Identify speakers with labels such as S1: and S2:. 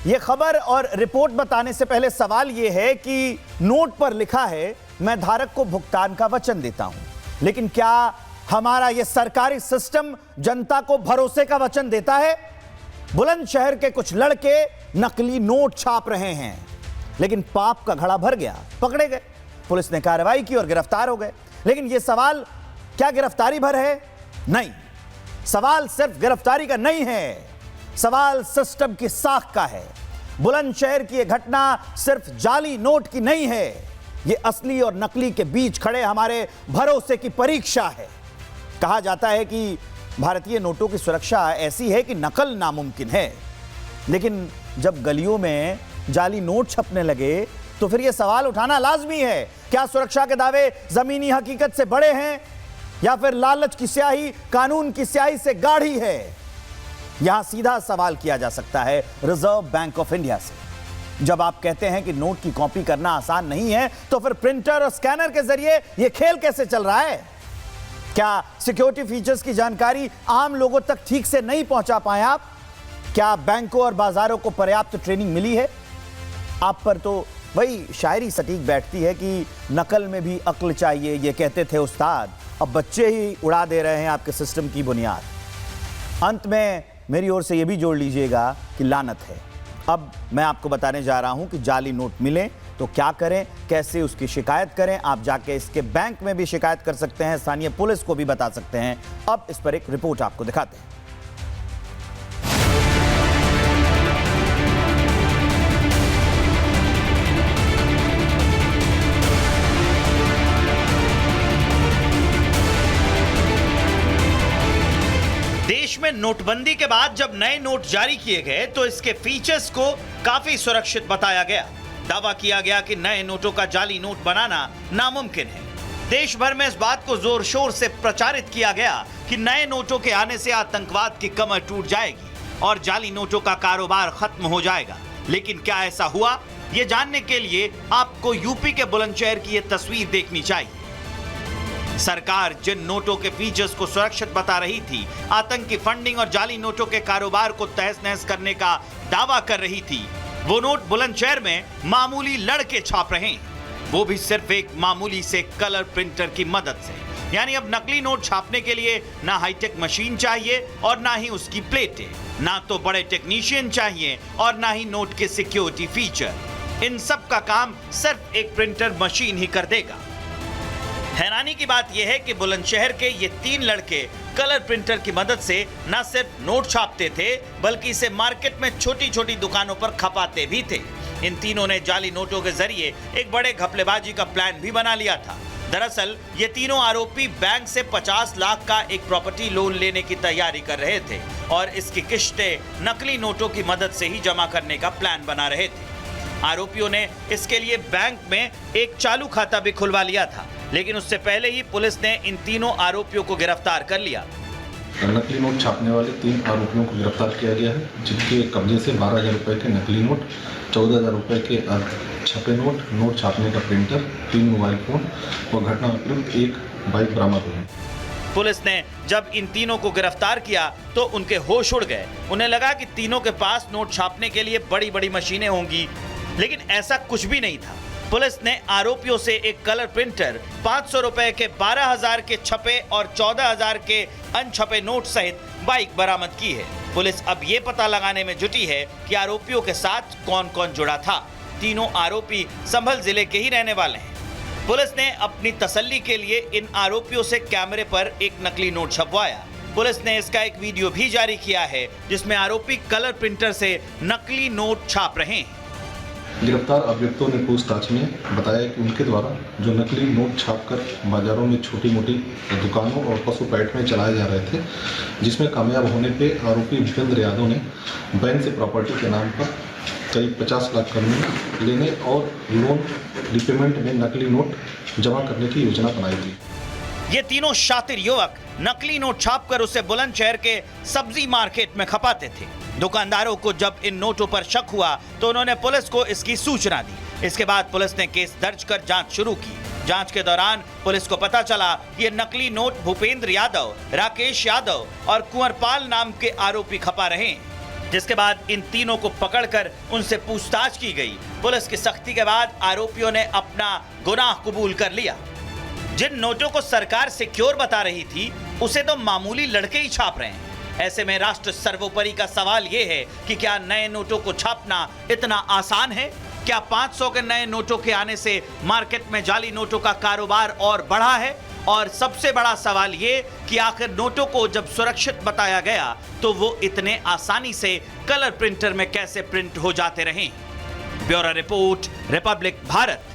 S1: ये खबर और रिपोर्ट बताने से पहले सवाल यह है कि नोट पर लिखा है मैं धारक को भुगतान का वचन देता हूं, लेकिन क्या हमारा यह सरकारी सिस्टम जनता को भरोसे का वचन देता है? बुलंदशहर के कुछ लड़के नकली नोट छाप रहे हैं, लेकिन पाप का घड़ा भर गया, पकड़े गए, पुलिस ने कार्रवाई की और गिरफ्तार हो गए। लेकिन यह सवाल क्या गिरफ्तारी भर है? नहीं, सवाल सिर्फ गिरफ्तारी का नहीं है, सवाल सिस्टम की साख का है। बुलंदशहर की यह घटना सिर्फ जाली नोट की नहीं है, यह असली और नकली के बीच खड़े हमारे भरोसे की परीक्षा है। कहा जाता है कि भारतीय नोटों की सुरक्षा ऐसी है कि नकल नामुमकिन है, लेकिन जब गलियों में जाली नोट छपने लगे तो फिर यह सवाल उठाना लाजमी है, क्या सुरक्षा के दावे जमीनी हकीकत से बड़े हैं या फिर लालच की स्याही कानून की स्याही से गाढ़ी है? यहां सीधा सवाल किया जा सकता है रिजर्व बैंक ऑफ इंडिया से। जब आप कहते हैं कि नोट की कॉपी करना आसान नहीं है, तो फिर प्रिंटर और स्कैनर के जरिए यह खेल कैसे चल रहा है? क्या सिक्योरिटी फीचर्स की जानकारी आम लोगों तक ठीक से नहीं पहुंचा पाए आप? क्या बैंकों और बाजारों को पर्याप्त ट्रेनिंग मिली है? आप पर तो वही शायरी सटीक बैठती है कि नकल में भी अक्ल चाहिए, ये कहते थे उस्ताद, अब बच्चे ही उड़ा दे रहे हैं आपके सिस्टम की बुनियाद। अंत में मेरी ओर से यह भी जोड़ लीजिएगा कि लानत है। अब मैं आपको बताने जा रहा हूं कि जाली नोट मिले तो क्या करें, कैसे उसकी शिकायत करें। आप जाके इसके बैंक में भी शिकायत कर सकते हैं, स्थानीय पुलिस को भी बता सकते हैं। अब इस पर एक रिपोर्ट आपको दिखाते हैं। देश में नोटबंदी के बाद जब नए नोट जारी किए गए तो इसके फीचर्स को काफी सुरक्षित बताया गया। दावा किया गया कि नए नोटों का जाली नोट बनाना नामुमकिन है। देश भर में इस बात को जोर शोर से प्रचारित किया गया कि नए नोटों के आने से आतंकवाद की कमर टूट जाएगी और जाली नोटों का कारोबार खत्म हो जाएगा। लेकिन क्या ऐसा हुआ? ये जानने के लिए आपको यूपी के बुलंदशहर की ये तस्वीर देखनी चाहिए। सरकार जिन नोटों के फीचर्स को सुरक्षित बता रही थी, आतंकी फंडिंग और जाली नोटों के कारोबार को तहस नहस करने का दावा कर रही थी, वो नोट बुलंदशहर में मामूली लड़के छाप रहे हैं, वो भी सिर्फ एक मामूली से कलर प्रिंटर की मदद से। यानी अब नकली नोट छापने के लिए ना हाईटेक मशीन चाहिए और ना ही उसकी प्लेटें, ना तो बड़े टेक्नीशियन चाहिए और ना ही नोट के सिक्योरिटी फीचर। इन सब का काम सिर्फ एक प्रिंटर मशीन ही कर देगा। हैरानी की बात यह है कि बुलंदशहर के ये 3 लड़के कलर प्रिंटर की मदद से न सिर्फ नोट छापते थे, बल्कि इसे मार्केट में छोटी छोटी दुकानों पर खपाते भी थे। इन तीनों ने जाली नोटों के जरिए एक बड़े घपलेबाजी का प्लान भी बना लिया था। दरअसल ये तीनों आरोपी बैंक से 50 लाख का एक प्रॉपर्टी लोन लेने की तैयारी कर रहे थे और इसकी किश्तें नकली नोटों की मदद से ही जमा करने का प्लान बना रहे थे। आरोपियों ने इसके लिए बैंक में एक चालू खाता भी खुलवा लिया था, लेकिन उससे पहले ही पुलिस ने इन तीनों आरोपियों को गिरफ्तार कर लिया।
S2: नकली नोट छापने वाले 3 आरोपियों को गिरफ्तार किया गया है, जिनके कब्जे से 12,000 रुपये के नकली नोट, 14,000 रुपये के छपे नोट छापने का प्रिंटर, 3 मोबाइल फोन और घटना विरुद्ध 1 बाइक बरामद हुई।
S1: पुलिस ने जब इन तीनों को गिरफ्तार किया तो उनके होश उड़ गए। उन्हें लगा कि तीनों के पास नोट छापने के लिए बड़ी बड़ी मशीनें होंगी, लेकिन ऐसा कुछ भी नहीं था। पुलिस ने आरोपियों से एक कलर प्रिंटर, 500 रुपए के 12,000 के छपे और 14,000 के अनछपे नोट सहित बाइक बरामद की है। पुलिस अब ये पता लगाने में जुटी है कि आरोपियों के साथ कौन कौन जुड़ा था। तीनों आरोपी संभल जिले के ही रहने वाले हैं। पुलिस ने अपनी तसल्ली के लिए इन आरोपियों से कैमरे पर एक नकली नोट छपवाया। पुलिस ने इसका एक वीडियो भी जारी किया है, जिसमें आरोपी कलर प्रिंटर से नकली नोट छाप रहे हैं।
S2: गिरफ्तार अभियुक्तों ने पूछताछ में बताया कि उनके द्वारा जो नकली नोट छापकर बाजारों में छोटी मोटी दुकानों और पशु पैठ में चलाए जा रहे थे, जिसमें कामयाब होने पे आरोपी भूपेंद्र यादव ने बैंक से प्रॉपर्टी के नाम पर करीब 50 लाख का लेने और लोन रिपेमेंट में नकली नोट जमा करने की योजना बनाई थी।
S1: ये तीनों शातिर युवक नकली नोट छापकर उसे बुलंदशहर के सब्जी मार्केट में खपाते थे। दुकानदारों को जब इन नोटों पर शक हुआ तो उन्होंने पुलिस को इसकी सूचना दी। इसके बाद पुलिस ने केस दर्ज कर जांच शुरू की। जांच के दौरान पुलिस को पता चला ये नकली नोट भूपेंद्र यादव, राकेश यादव और कुंवरपाल नाम के आरोपी खपा रहे हैं। जिसके बाद इन तीनों को पकड़कर उनसे पूछताछ की गई। पुलिस की सख्ती के बाद आरोपियों ने अपना गुनाह कबूल कर लिया। जिन नोटों को सरकार सिक्योर बता रही थी उसे तो मामूली लड़के ही छाप रहे हैं। ऐसे में राष्ट्र सर्वोपरि का सवाल यह है कि क्या नए नोटों को छापना इतना आसान है? क्या 500 के नए नोटों के आने से मार्केट में जाली नोटों का कारोबार और बढ़ा है? और सबसे बड़ा सवाल ये कि आखिर नोटों को जब सुरक्षित बताया गया तो वो इतने आसानी से कलर प्रिंटर में कैसे प्रिंट हो जाते रहे? Bureau report, Republic Bharat.